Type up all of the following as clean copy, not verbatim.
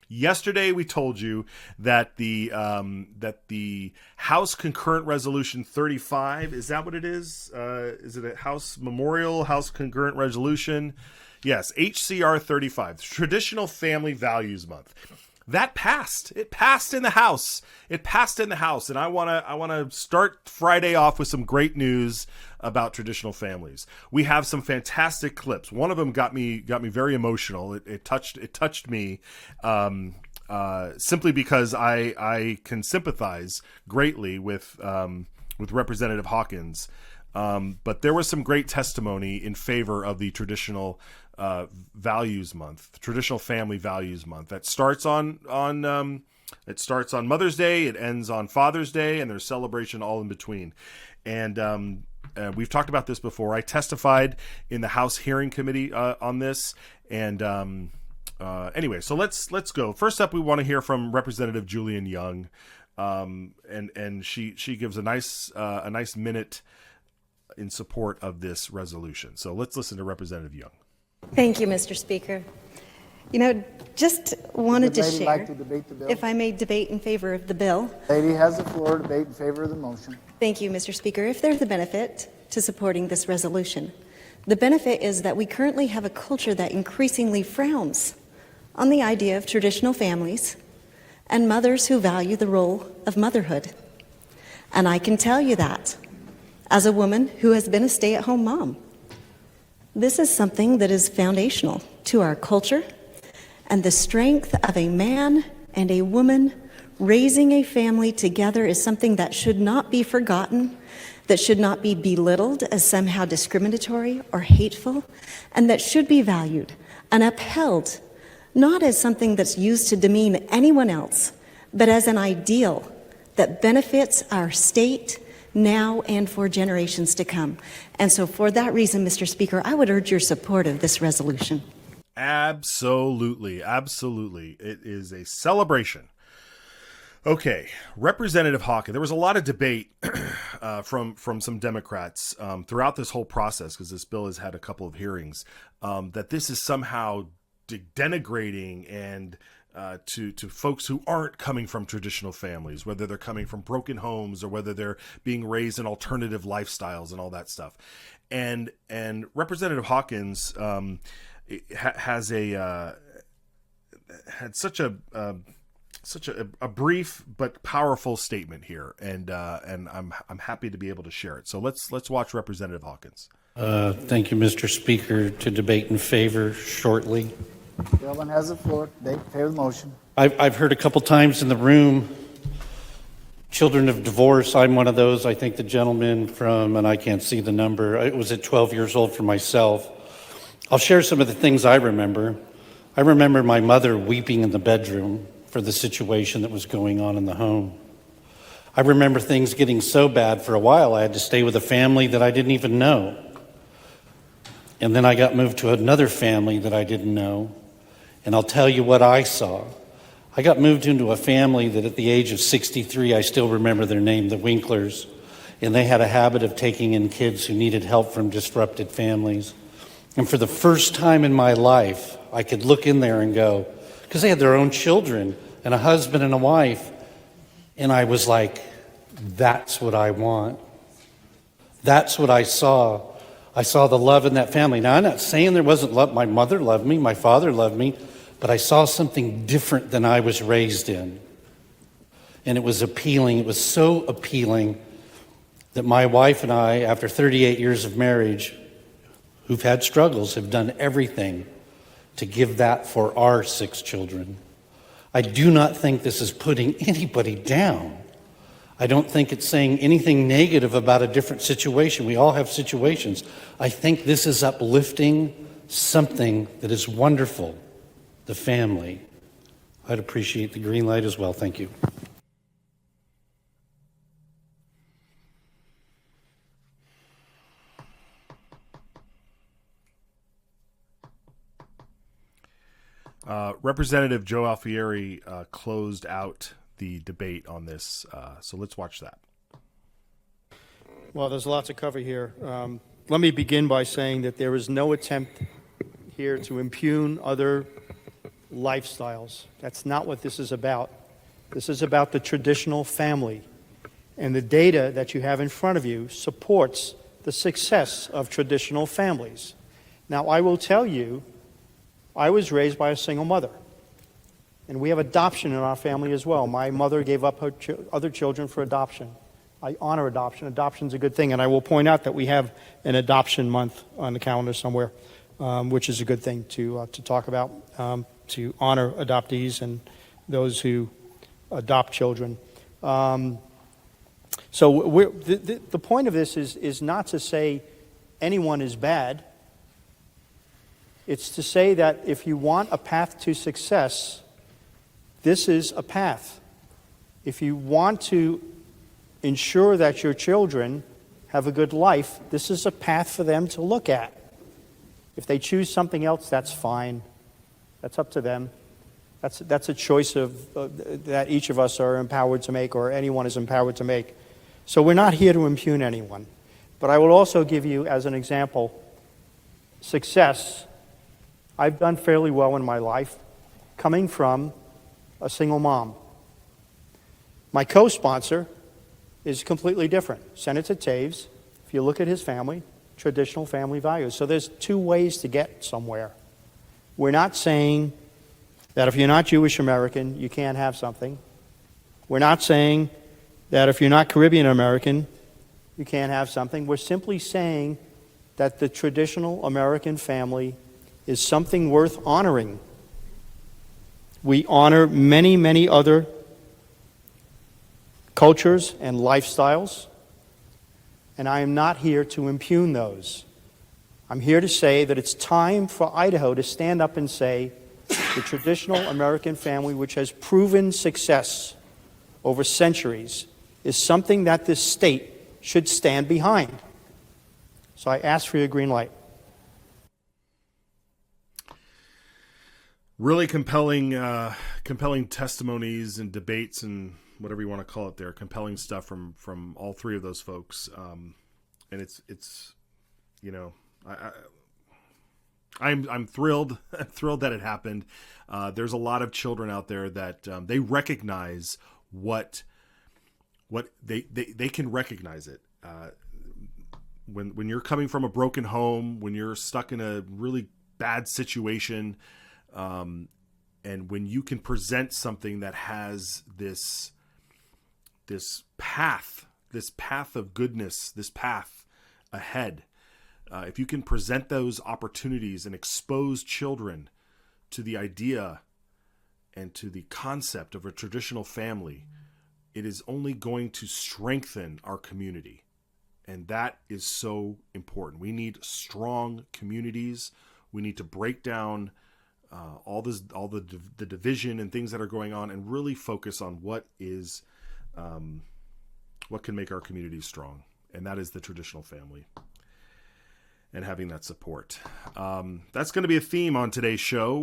Yesterday, we told you that the House Concurrent Resolution 35, is that what it is? Is it a House Memorial House Concurrent Resolution? Yes, HCR 35, Traditional Family Values Month. That passed. It passed in the House. And I wanna start Friday off with some great news about traditional families. We have some fantastic clips. One of them got me very emotional. It touched me, simply because I can sympathize greatly with Representative Hawkins. But there was some great testimony in favor of the traditional values month, traditional family values month, that starts on Mother's Day, it ends on Father's Day, and there's celebration all in between. And we've talked about this before. I testified in the House Hearing Committee on this. And anyway, so let's go. First up, we want to hear from Representative Julian Young, and she gives a nice minute in support of this resolution. So let's listen to Representative Young. Thank you, Mr. Speaker. Just wanted to share, like to debate the bill? if I may debate in favor of the bill. Lady has the floor to debate in favor of the motion. Thank you, Mr. Speaker. If there's a benefit to supporting this resolution, the benefit is that we currently have a culture that increasingly frowns on the idea of traditional families and mothers who value the role of motherhood. And I can tell you that as a woman who has been a stay-at-home mom. This is something that is foundational to our culture, and the strength of a man and a woman raising a family together is something that should not be forgotten, that should not be belittled as somehow discriminatory or hateful, and that should be valued and upheld, not as something that's used to demean anyone else, but as an ideal that benefits our state now and for generations to come. And so for that reason, Mr. Speaker, I would urge your support of this resolution. Absolutely. It is a celebration. Okay, Representative Hawkins, there was a lot of debate from some Democrats throughout this whole process, because this bill has had a couple of hearings, that this is somehow denigrating and to folks who aren't coming from traditional families, whether they're coming from broken homes or whether they're being raised in alternative lifestyles and all that stuff. And Representative Hawkins had such a brief but powerful statement here, and I'm happy to be able to share it. So let's watch Representative Hawkins. Thank you, Mr. Speaker. To debate in favor shortly. Gentleman has the floor. Debate in favor of the motion. I've heard a couple times in the room, children of divorce. I'm one of those. I think the gentleman from, and I can't see the number, I was at 12 years old for myself. I'll share some of the things I remember. I remember my mother weeping in the bedroom for the situation that was going on in the home. I remember things getting so bad for a while I had to stay with a family that I didn't even know. And then I got moved to another family that I didn't know. And I'll tell you what I saw. I got moved into a family that at the age of 63, I still remember their name, the Winklers. And they had a habit of taking in kids who needed help from disrupted families. And for the first time in my life, I could look in there and go, because they had their own children and a husband and a wife. And I was like, that's what I want. That's what I saw. I saw the love in that family. Now, I'm not saying there wasn't love. My mother loved me. My father loved me. But I saw something different than I was raised in. And it was appealing. It was so appealing that my wife and I, after 38 years of marriage, who've had struggles, have done everything to give that for our 6 children. I do not think this is putting anybody down. I don't think it's saying anything negative about a different situation. We all have situations. I think this is uplifting something that is wonderful, the family. I'd appreciate the green light as well. Thank you. Representative Joe Alfieri closed out the debate on this, so let's watch that. Well, there's a lot to cover here. Let me begin by saying that there is no attempt here to impugn other lifestyles. That's not what this is about. This is about the traditional family. And the data that you have in front of you supports the success of traditional families. Now, I will tell you, I was raised by a single mother. And we have adoption in our family as well. My mother gave up her other children for adoption. I honor adoption. Adoption's a good thing. And I will point out that we have an adoption month on the calendar somewhere, which is a good thing to talk about, to honor adoptees and those who adopt children. So the point of this is not to say anyone is bad. It's to say that if you want a path to success, this is a path. If you want to ensure that your children have a good life, this is a path for them to look at. If they choose something else, that's fine. That's up to them. That's a choice that each of us are empowered to make, or anyone is empowered to make. So we're not here to impugn anyone. But I will also give you, as an example, success. I've done fairly well in my life, coming from a single mom. My co-sponsor is completely different. Senator Taves, if you look at his family, traditional family values. So there's two ways to get somewhere. We're not saying that if you're not Jewish American, you can't have something. We're not saying that if you're not Caribbean American, you can't have something. We're simply saying that the traditional American family is something worth honoring. We honor many, many other cultures and lifestyles, and I am not here to impugn those. I'm here to say that it's time for Idaho to stand up and say the traditional American family, which has proven success over centuries, is something that this state should stand behind. So I ask for your green light. Really compelling testimonies and debates and whatever you want to call it there. Compelling stuff from all three of those folks. And it's you know, I'm thrilled that it happened. There's a lot of children out there that they recognize what they can recognize it. When you're coming from a broken home, when you're stuck in a really bad situation, and when you can present something that has this path of goodness, this path ahead, if you can present those opportunities and expose children to the idea and to the concept of a traditional family, it is only going to strengthen our community. And that is so important. We need strong communities. We need to break down all the division and things that are going on, and really focus on what can make our communities strong, and that is the traditional family and having that support. That's going to be a theme on today's show.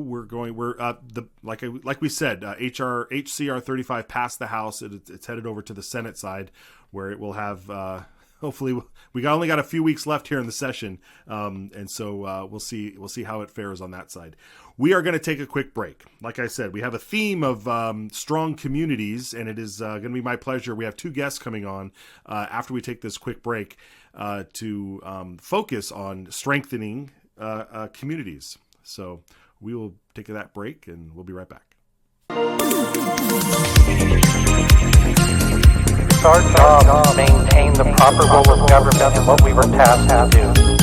Like we said, HCR35 passed the House. It's headed over to the Senate side, where it will have. Hopefully, we only got a few weeks left here in the session, and so we'll see how it fares on that side. We are going to take a quick break. Like I said, we have a theme of strong communities, and it is going to be my pleasure. We have two guests coming on after we take this quick break to focus on strengthening communities. So we will take that break, and we'll be right back. It's our job to maintain the proper role of government and what we were tasked to do.